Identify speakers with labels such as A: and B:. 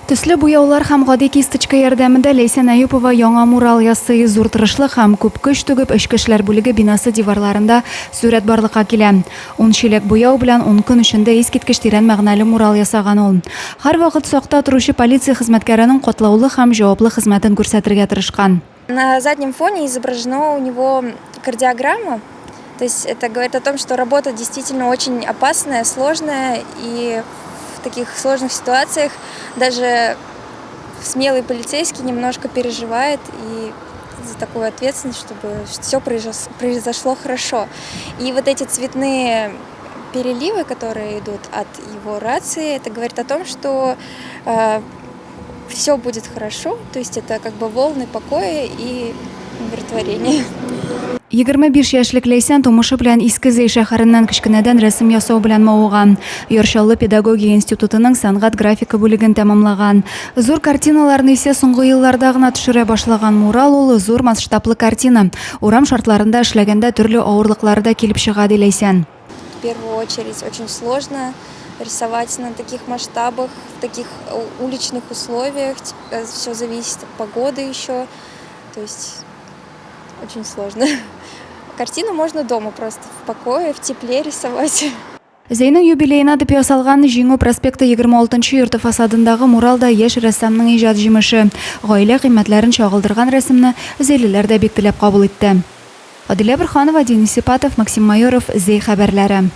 A: Төсле буяулар һәм гади кисточка ярдәмендә Ләйсән Әюпова яңа мурал ясый. Зур тырышлык һәм күп көч түгеп эчке эшләр бүлеге бинасы диварларында сурәт барлыкка килә. 10 чиләк буяу белән 10 көн эчендә искиткеч тирән мәгънәле мурал ясаган ул. Һәрвакыт сакта торучы полиция хезмәткәренең катлаулы һәм җаваплы хезмәтен күрсәтергә тырышкан.
B: На заднем фоне изображена у него кардиограмма. То есть это говорит о том, что работа действительно очень опасная, сложная, и в таких сложных ситуациях даже смелый полицейский немножко переживает и за такую ответственность, чтобы все произошло хорошо. И вот эти цветные переливы, которые идут от его рации, это говорит о том, что все будет хорошо, то есть это как бы волны покоя и умиротворения.
A: 25 яшьлек Ләйсән тумышы белән Иске шәһәреннән кечкенәдән рәсем ясау белән мавыган. Яршаллы педагогия институтының сәнгать графика бүлеген тәмамлаган. Зур картиналарны исә соңгы елларда гына төшерә башлаган мурал ул зур масштаблы картина. Урам шартларында эшләгәндә төрле авырлыклар да килеп чыга ди Ләйсән.
B: В первую очередь очень сложно рисовать на таких масштабах, в таких уличных условиях. Все зависит от погоды еще. То есть очень сложно. Картину можно дома просто в покое, в тепле рисовать.
A: Зәйнең юбилейына дип ясалган Җиңү проспекты 26-нчы йорты фасадындагы муралда яшь рәссамның иҗат җимеше. Гаилә кыйммәтләрен чагылдырган рәсемне зәйлеләр дә бик теләп кабул итте. Адилә Борханова, Денис Сипатов, Максим Майоров, Зәй хәбәрләре.